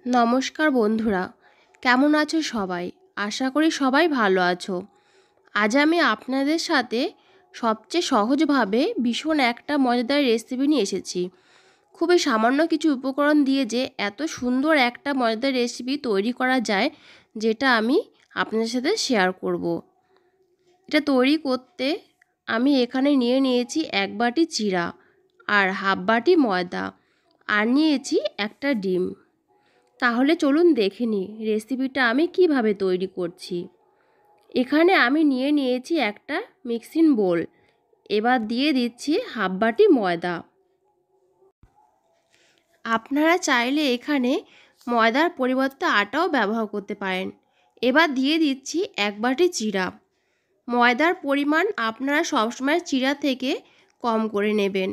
নমস্কার বন্ধুরা, কেমন আছো সবাই? আশা করি সবাই ভালো আছো। আজ আমি আপনাদের সাথে সবচেয়ে সহজভাবে ভীষণ একটা মজাদার রেসিপি নিয়ে এসেছি। খুবই সামান্য কিছু উপকরণ দিয়ে যে এত সুন্দর একটা মজাদার রেসিপি তৈরি করা যায়, যেটা আমি আপনাদের সাথে শেয়ার করব। এটা তৈরি করতে আমি এখানে নিয়েছি 1 বাটি চিড়া আর হাফ বাটি ময়দা আর নিয়েছি একটা ডিম। তাহলে চলুন দেখে নিই রেসিপিটা আমি কিভাবে তৈরি করছি। এখানে আমি নিয়েছি একটা মিক্সিং বোল। এবার দিয়ে দিচ্ছি হাফ বাটি ময়দা। আপনারা চাইলে এখানে ময়দার পরিবর্তে আটাও ব্যবহার করতে পারেন। এবার দিয়ে দিচ্ছি 1 বাটি চিড়া। ময়দার পরিমাণ আপনারা সবসময় চিড়া থেকে কম করে নেবেন।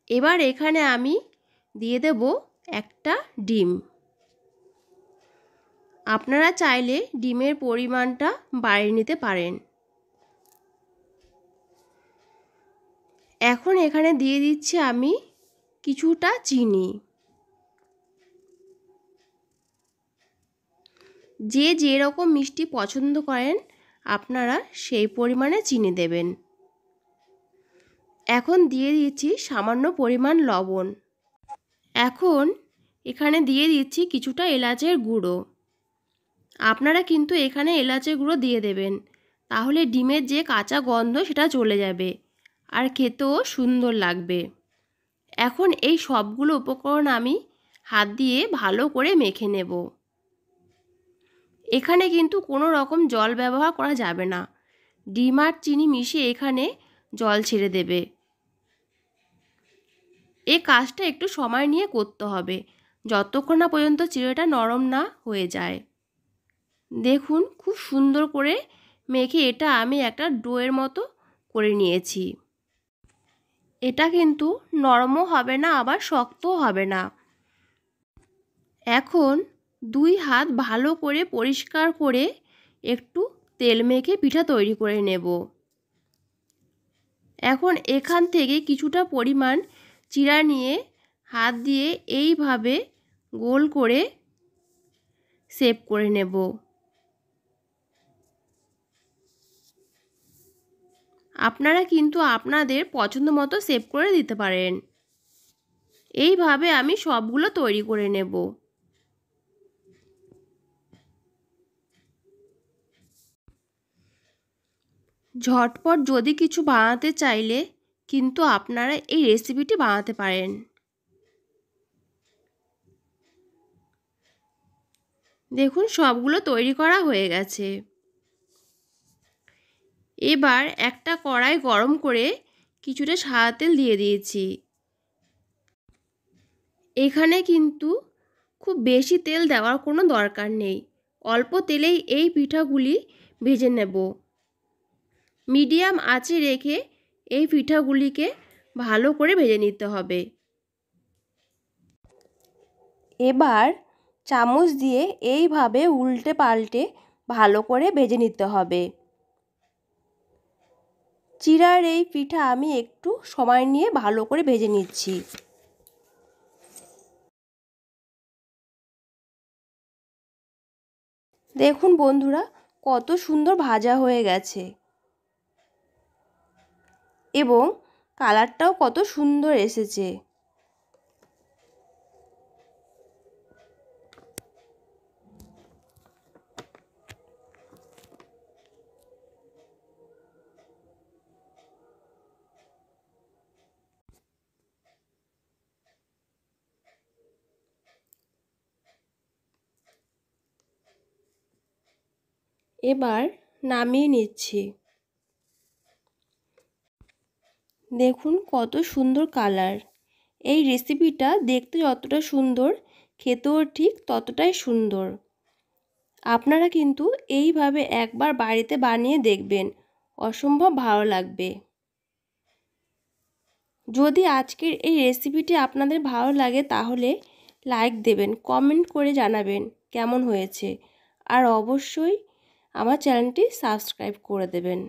এবার এখানে আমি দিয়ে দেব একটা ডিম। আপনারা চাইলে ডিমের পরিমাণটা বাড়িয়ে নিতে পারেন। এখন এখানে দিয়ে দিচ্ছি আমি কিছুটা চিনি। যে যেরকম মিষ্টি পছন্দ করেন আপনারা সেই পরিমাণে চিনি দেবেন। এখন দিয়ে দিচ্ছি সামান্য পরিমাণ লবণ। এখন এখানে দিয়ে দিচ্ছি কিছুটা এলাচের গুঁড়ো। আপনারা কিন্তু এখানে এলাচের গুঁড়ো দিয়ে দেবেন, তাহলে ডিমের যে কাঁচা গন্ধ সেটা চলে যাবে আর খেতেও সুন্দর লাগবে। এখন এই সবগুলো উপকরণ আমি হাত দিয়ে ভালো করে মেখে নেব। এখানে কিন্তু কোনো রকম জল ব্যবহার করা যাবে না। ডিম আর চিনি মিশিয়ে এখানে জল ছেড়ে দেবে। এই কাজটা একটু সময় নিয়ে করতে হবে, যতক্ষণ না পর্যন্ত চিড়েটা নরম না হয়ে যায়। দেখুন খুব সুন্দর করে মেখে এটা আমি একটা ডোয়ের মতো করে নিয়েছি। এটা কিন্তু নরমও হবে না আবার শক্তও হবে না। এখন 2 হাত ভালো করে পরিষ্কার করে একটু তেল মেখে পিঠা তৈরি করে নেব। এখন এখান থেকে কিছুটা পরিমাণ চিড়া নিয়ে হাত দিয়ে এইভাবে গোল করে শেপ করে নেব। আপনারা কিন্তু আপনাদের পছন্দ মতো শেপ করে দিতে পারেন। এইভাবে আমি সবগুলো তৈরি করে নেব। ঝটপট যদি কিছু বানাতে চাইলে কিন্তু আপনারা এই রেসিপিটি বানাতে পারেন। দেখুন সবগুলো তৈরি করা হয়ে গেছে। এবার একটা কড়াই গরম করে কিছুটা সাদা তেল দিয়ে দিয়েছি। এখানে কিন্তু খুব বেশি তেল দেওয়ার কোনো দরকার নেই, অল্প তেলেই এই পিঠাগুলি ভেজে নেব। মিডিয়াম আঁচে রেখে এই পিঠাগুলিকে ভালো করে ভেজে নিতে হবে। এবার চামচ দিয়ে এইভাবে উল্টে পাল্টে ভালো করে ভেজে নিতে হবে। চিড়ার এই পিঠা আমি একটু সময় নিয়ে ভালো করে ভেজে নিচ্ছি। দেখুন বন্ধুরা কত সুন্দর ভাজা হয়ে গেছে এবং কালারটাও কত সুন্দর এসেছে। এবার নামিয়ে নিচ্ছি। দেখুন কত সুন্দর কালার। এই রেসিপিটা দেখতে যতটা সুন্দর খেতেও ঠিক ততটাই সুন্দর। আপনারা কিন্তু এইভাবে একবার বাড়িতে বানিয়ে দেখবেন, অসম্ভব ভালো লাগবে। যদি আজকের এই রেসিপিটি আপনাদের ভালো লাগে তাহলে লাইক দেবেন, কমেন্ট করে জানাবেন কেমন হয়েছে আর অবশ্যই আমার চ্যানেলটি সাবস্ক্রাইব করে দেবেন।